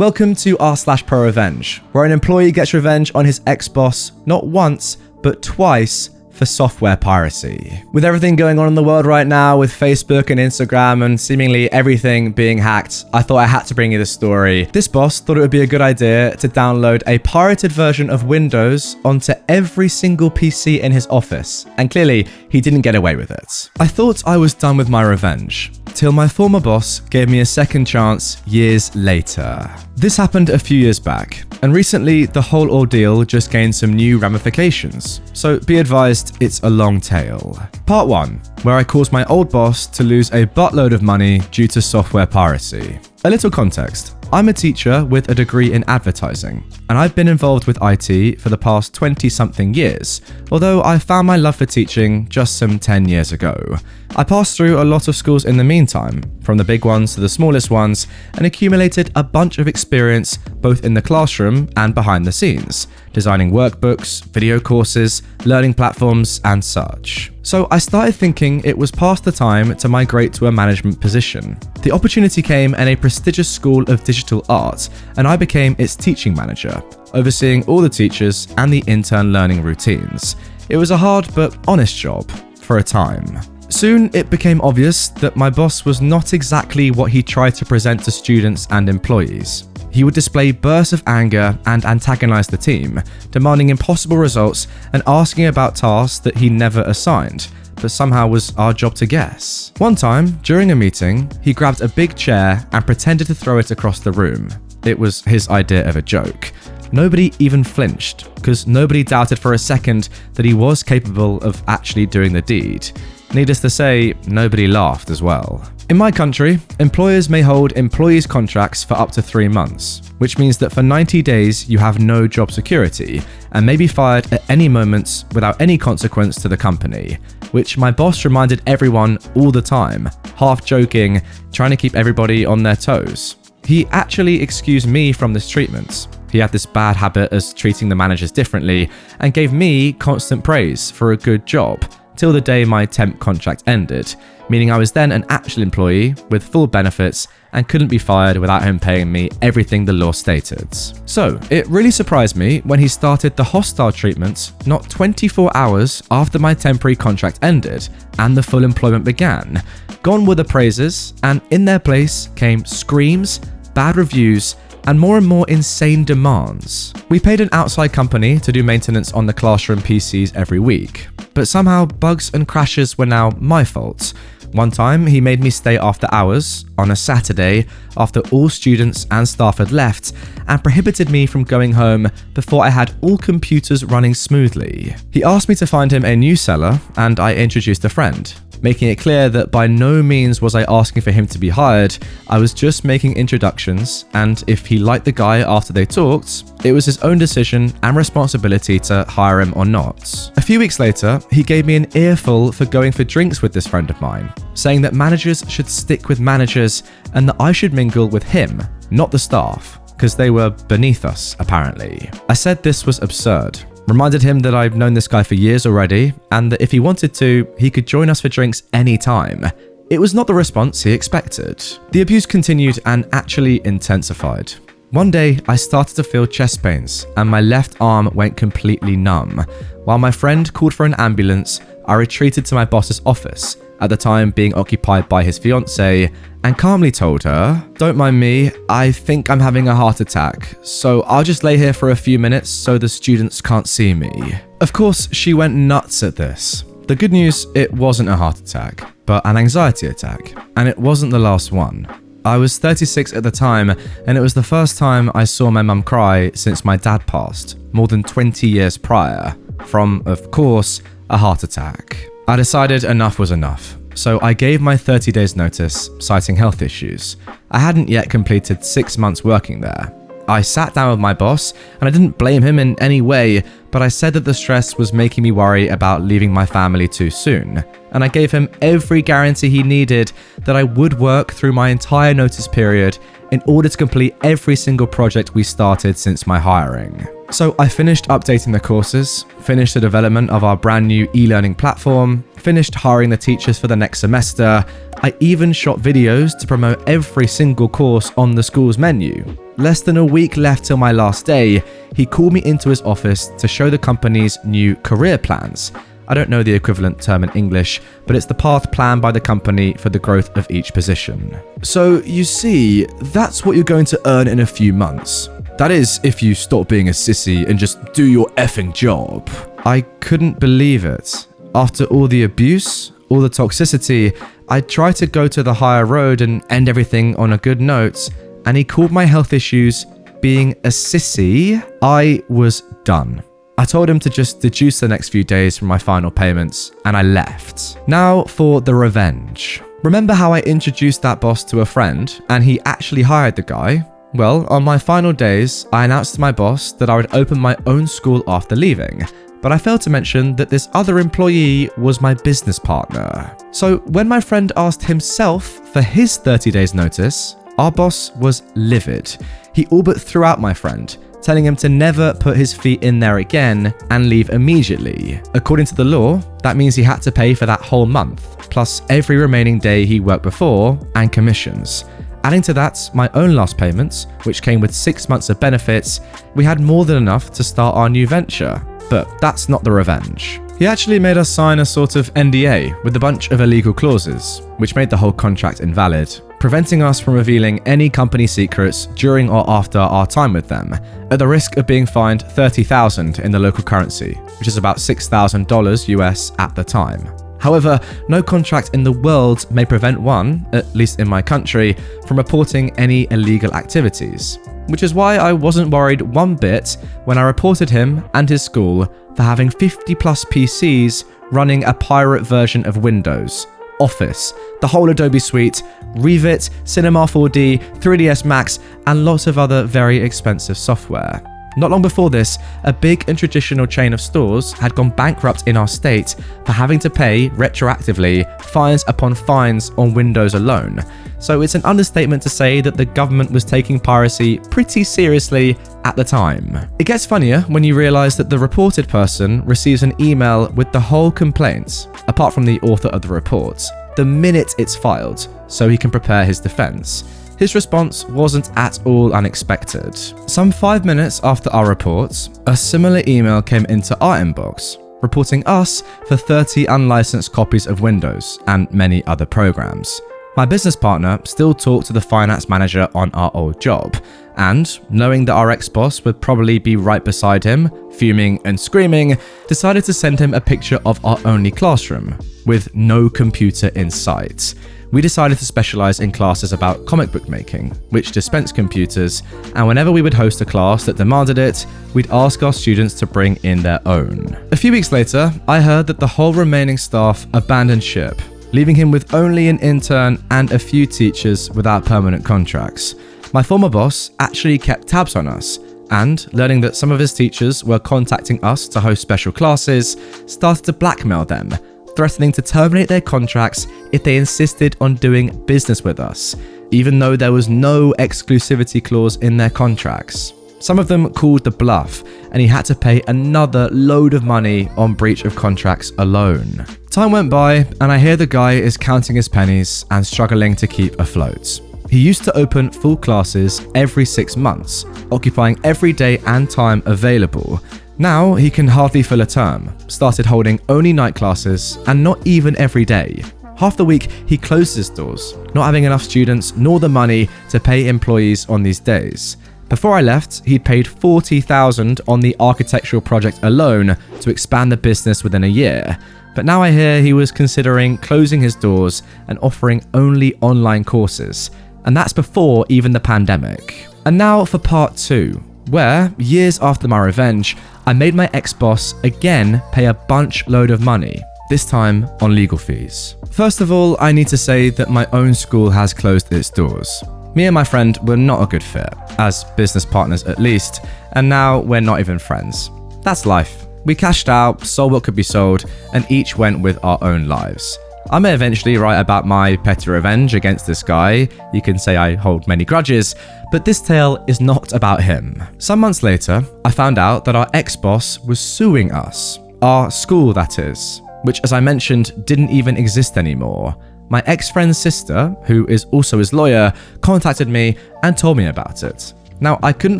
Welcome to r/ProRevenge, where an employee gets revenge on his ex-boss not once, but twice for software piracy. With everything going on in the world right now with Facebook and Instagram and seemingly everything being hacked, I thought I had to bring you this story. This boss thought it would be a good idea to download a pirated version of Windows onto every single PC in his office, and clearly he didn't get away with it. I thought I was done with my revenge, till my former boss gave me a second chance years later. This happened a few years back, and recently the whole ordeal just gained some new ramifications, so be advised it's a long tale. Part 1, where I caused my old boss to lose a buttload of money due to software piracy. A little context. I'm a teacher with a degree in advertising, and I've been involved with IT for the past 20-something years, although I found my love for teaching just some 10 years ago. I passed through a lot of schools in the meantime, from the big ones to the smallest ones, and accumulated a bunch of experience both in the classroom and behind the scenes, designing workbooks, video courses, learning platforms, and such. So I started thinking it was past the time to migrate to a management position. The opportunity came in a prestigious school of digital art, and I became its teaching manager, overseeing all the teachers and the intern learning routines. It was a hard but honest job, for a time. Soon, it became obvious that my boss was not exactly what he tried to present to students and employees. He would display bursts of anger and antagonize the team, demanding impossible results and asking about tasks that he never assigned, but somehow was our job to guess. One time, during a meeting, he grabbed a big chair and pretended to throw it across the room. It was his idea of a joke. Nobody even flinched, because nobody doubted for a second that he was capable of actually doing the deed. Needless to say, nobody laughed as well. In my country, employers may hold employees' contracts for up to 3 months, which means that for 90 days you have no job security and may be fired at any moment without any consequence to the company, which my boss reminded everyone all the time, half joking, trying to keep everybody on their toes. He actually excused me from this treatment. He had this bad habit as treating the managers differently and gave me constant praise for a good job, till the day my temp contract ended, meaning I was then an actual employee with full benefits and couldn't be fired without him paying me everything the law stated. So, it really surprised me when he started the hostile treatment not 24 hours after my temporary contract ended and the full employment began. Gone were the praises, and in their place came screams, bad reviews, and more insane demands. We paid an outside company to do maintenance on the classroom PCs every week, but somehow bugs and crashes were now my fault. One time, he made me stay after hours on a Saturday after all students and staff had left and prohibited me from going home before I had all computers running smoothly. He asked me to find him a new seller, and I introduced a friend, making it clear that by no means was I asking for him to be hired. I was just making introductions, and if he liked the guy after they talked, it was his own decision and responsibility to hire him or not. A few weeks later, he gave me an earful for going for drinks with this friend of mine, saying that managers should stick with managers and that I should mingle with him, not the staff, because they were beneath us, apparently. I said this was absurd. Reminded him that I've known this guy for years already, and that if he wanted to, he could join us for drinks anytime. It was not the response he expected. The abuse continued and actually intensified. One day, I started to feel chest pains, and my left arm went completely numb. While my friend called for an ambulance, I retreated to my boss's office, at the time being occupied by his fiancée, and calmly told her, "Don't mind me, I think I'm having a heart attack, so I'll just lay here for a few minutes so the students can't see me." Of course, she went nuts at this. The good news, it wasn't a heart attack, but an anxiety attack, and it wasn't the last one. I was 36 at the time, and it was the first time I saw my mum cry since my dad passed, more than 20 years prior, from, of course, a heart attack. I decided enough was enough, so I gave my 30 days notice, citing health issues. I hadn't yet completed 6 months working there. I sat down with my boss, and I didn't blame him in any way, but I said that the stress was making me worry about leaving my family too soon, and I gave him every guarantee he needed that I would work through my entire notice period in order to complete every single project we started since my hiring. So I finished updating the courses, finished the development of our brand new e-learning platform, finished hiring the teachers for the next semester. I even shot videos to promote every single course on the school's menu. Less than a week left till my last day, he called me into his office to show the company's new career plans. I don't know the equivalent term in English, but it's the path planned by the company for the growth of each position. So you see, that's what you're going to earn in a few months. That is, if you stop being a sissy and just do your effing job. I couldn't believe it. After all the abuse, all the toxicity, I tried to go to the higher road and end everything on a good note, and he called my health issues being a sissy. I was done. I told him to just deduce the next few days from my final payments, and I left. Now for the revenge. Remember how I introduced that boss to a friend, and he actually hired the guy? Well, on my final days, I announced to my boss that I would open my own school after leaving, but I failed to mention that this other employee was my business partner. So when my friend asked himself for his 30 days notice, our boss was livid. He all but threw out my friend, telling him to never put his feet in there again and leave immediately. According to the law, that means he had to pay for that whole month, plus every remaining day he worked before, and commissions. Adding to that, my own last payments, which came with 6 months of benefits, we had more than enough to start our new venture. But that's not the revenge. He actually made us sign a sort of NDA with a bunch of illegal clauses, which made the whole contract invalid, preventing us from revealing any company secrets during or after our time with them, at the risk of being fined $30,000 in the local currency, which is about $6,000 US at the time. However, no contract in the world may prevent one, at least in my country, from reporting any illegal activities, which is why I wasn't worried one bit when I reported him and his school for having 50 plus PCs running a pirate version of Windows, Office, the whole Adobe suite, Revit, Cinema 4D, 3ds Max, and lots of other very expensive software. Not long before this, a big and traditional chain of stores had gone bankrupt in our state for having to pay, retroactively, fines upon fines on Windows alone. So it's an understatement to say that the government was taking piracy pretty seriously at the time. It gets funnier when you realise that the reported person receives an email with the whole complaint, apart from the author of the report, the minute it's filed, so he can prepare his defence. His response wasn't at all unexpected. Some 5 minutes after our report, a similar email came into our inbox, reporting us for 30 unlicensed copies of Windows and many other programs. My business partner still talked to the finance manager on our old job, and, knowing that our ex-boss would probably be right beside him, fuming and screaming, decided to send him a picture of our only classroom, with no computer in sight. We decided to specialize in classes about comic book making, which dispensed computers, and whenever we would host a class that demanded it, we'd ask our students to bring in their own. A few weeks later, I heard that the whole remaining staff abandoned ship, leaving him with only an intern and a few teachers without permanent contracts. My former boss actually kept tabs on us, and, learning that some of his teachers were contacting us to host special classes, started to blackmail them, threatening to terminate their contracts if they insisted on doing business with us, even though there was no exclusivity clause in their contracts. Some of them called the bluff, and he had to pay another load of money on breach of contracts alone. Time went by, and I hear the guy is counting his pennies and struggling to keep afloat. He used to open full classes every 6 months, occupying every day and time available. Now he can hardly fill a term, started holding only night classes, and not even every day. Half the week he closed his doors, not having enough students nor the money to pay employees on these days. Before I left, he'd paid $40,000 on the architectural project alone to expand the business within a year. But now I hear he was considering closing his doors and offering only online courses. And that's before even the pandemic. And now for part 2, where, years after my revenge, I made my ex-boss again pay a bunch load of money, this time on legal fees. First of all, I need to say that my own school has closed its doors. Me and my friend were not a good fit, as business partners at least, and now we're not even friends. That's life. We cashed out, sold what could be sold, and each went with our own lives. I may eventually write about my petty revenge against this guy. You can say I hold many grudges, but this tale is not about him. Some months later, I found out that our ex-boss was suing us. Our school, that is, which, as I mentioned, didn't even exist anymore. My ex-friend's sister, who is also his lawyer, contacted me and told me about it. Now, I couldn't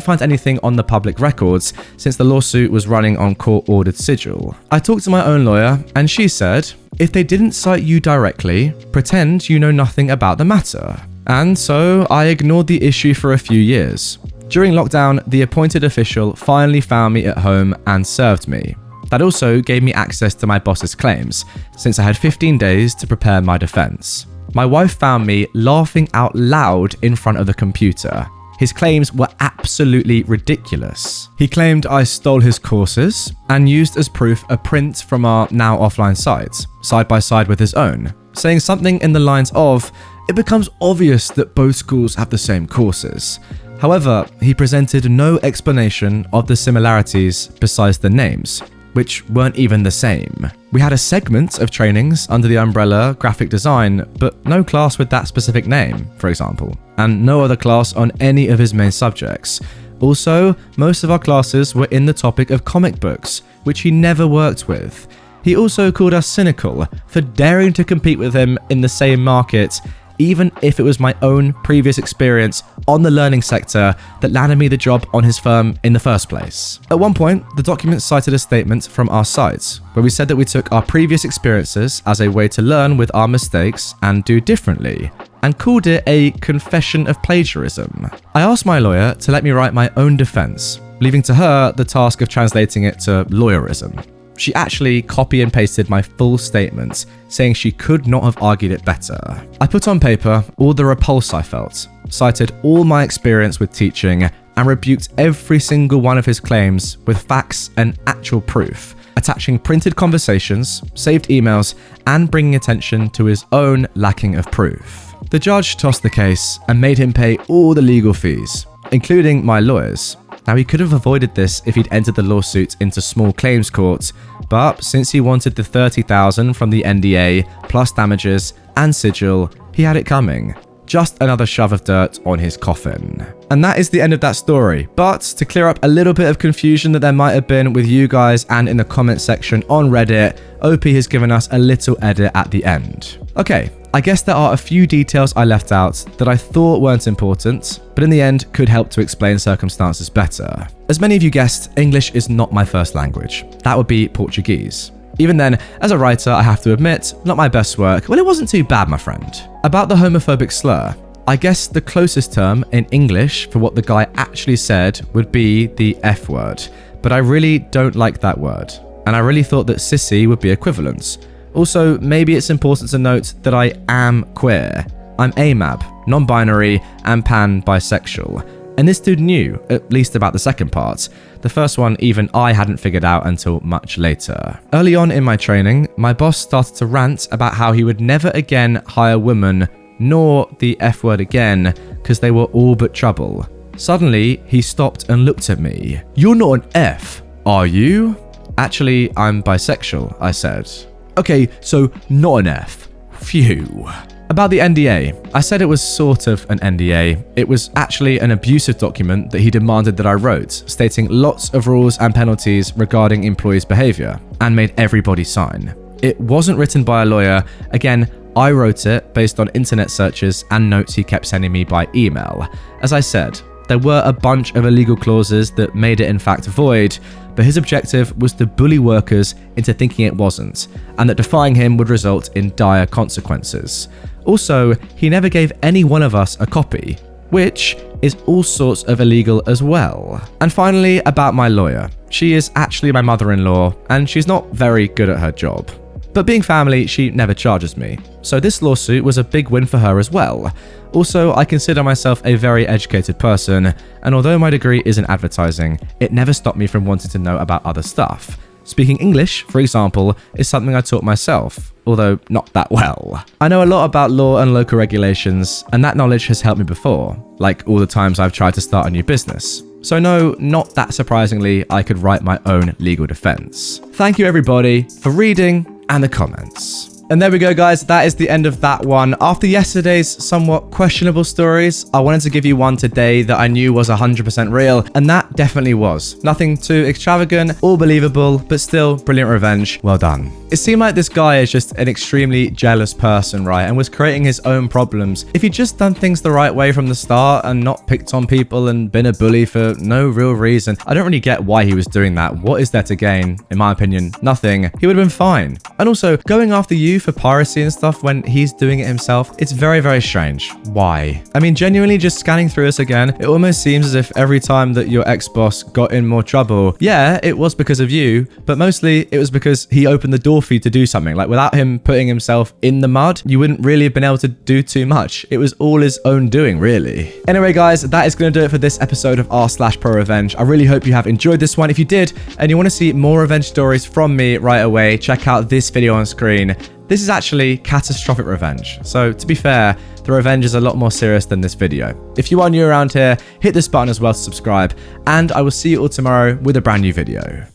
find anything on the public records since the lawsuit was running on court-ordered sigil. I talked to my own lawyer, and she said, if they didn't cite you directly, pretend you know nothing about the matter. And so I ignored the issue for a few years. During lockdown, the appointed official finally found me at home and served me. That also gave me access to my boss's claims, since I had 15 days to prepare my defense. My wife found me laughing out loud in front of the computer. His claims were absolutely ridiculous. He claimed I stole his courses and used as proof a print from our now offline site, side by side with his own, saying something in the lines of, "It becomes obvious that both schools have the same courses." However, he presented no explanation of the similarities besides the names, which weren't even the same. We had a segment of trainings under the umbrella graphic design, but no class with that specific name, for example, and no other class on any of his main subjects. Also, most of our classes were in the topic of comic books, which he never worked with. He also called us cynical for daring to compete with him in the same market, even if it was my own previous experience on the learning sector that landed me the job on his firm in the first place. At one point, the document cited a statement from our site, where we said that we took our previous experiences as a way to learn with our mistakes and do differently, and called it a confession of plagiarism. I asked my lawyer to let me write my own defense, leaving to her the task of translating it to lawyerism. She actually copy and pasted my full statement, saying she could not have argued it better. I put on paper all the repulse I felt, cited all my experience with teaching, and rebuked every single one of his claims with facts and actual proof, attaching printed conversations, saved emails, and bringing attention to his own lacking of proof. The judge tossed the case and made him pay all the legal fees, including my lawyers. Now, he could have avoided this if he'd entered the lawsuit into small claims court, but since he wanted the $30,000 from the NDA, plus damages and sigil, he had it coming. Just another shove of dirt on his coffin. And that is the end of that story. But to clear up a little bit of confusion that there might have been with you guys and in the comment section on Reddit, OP has given us a little edit at the end. Okay, I guess there are a few details I left out that I thought weren't important, but in the end could help to explain circumstances better. As many of you guessed, English is not my first language. That would be Portuguese. Even then, as a writer, I have to admit, not my best work. Well, it wasn't too bad, my friend. About the homophobic slur, I guess the closest term in English for what the guy actually said would be the F word, but I really don't like that word, and I really thought that sissy would be equivalent. Also, maybe it's important to note that I am queer. I'm AMAB, non-binary, and pan-bisexual. And this dude knew, at least about the second part. The first one even I hadn't figured out until much later. Early on in my training, my boss started to rant about how he would never again hire women, nor the F word again, because they were all but trouble. Suddenly, he stopped and looked at me. "You're not an F, are you?" "Actually, I'm bisexual," I said. "Okay, so not an F. Phew." About the NDA, I said it was sort of an NDA. It was actually an abusive document that he demanded that I wrote, stating lots of rules and penalties regarding employees' behavior, and made everybody sign. It wasn't written by a lawyer. Again, I wrote it based on internet searches and notes he kept sending me by email. As I said, there were a bunch of illegal clauses that made it in fact void, but his objective was to bully workers into thinking it wasn't, and that defying him would result in dire consequences. Also, he never gave any one of us a copy, which is all sorts of illegal as well. And finally, about my lawyer. She is actually my mother-in-law, and she's not very good at her job. But being family, she never charges me. So this lawsuit was a big win for her as well. Also, I consider myself a very educated person, and although my degree is in advertising, it never stopped me from wanting to know about other stuff. Speaking English, for example, is something I taught myself, although not that well. I know a lot about law and local regulations, and that knowledge has helped me before, like all the times I've tried to start a new business. So no, not that surprisingly, I could write my own legal defense. Thank you everybody for reading and the comments. And there we go, guys. That is the end of that one. After yesterday's somewhat questionable stories, I wanted to give you one today that I knew was 100% real, and that definitely was. Nothing too extravagant, all believable, but still brilliant revenge. Well done. It seemed like this guy is just an extremely jealous person, right? And was creating his own problems. If he'd just done things the right way from the start and not picked on people and been a bully for no real reason, I don't really get why he was doing that. What is there to gain? In my opinion, nothing. He would have been fine. And also, going after you for piracy and stuff when he's doing it himself, it's very, very strange. Why? I mean, genuinely just scanning through this again, it almost seems as if every time that your ex-boss got in more trouble, yeah, it was because of you, but mostly it was because he opened the door for you to do something. Like, without him putting himself in the mud, you wouldn't really have been able to do too much. It was all his own doing, really. Anyway, guys, that is going to do it for this episode of r/ProRevenge. I really hope you have enjoyed this one. If you did, and you want to see more revenge stories from me right away, check out this video on screen. This is actually catastrophic revenge. So to be fair, the revenge is a lot more serious than this video. If you are new around here, hit this button as well to subscribe, and I will see you all tomorrow with a brand new video.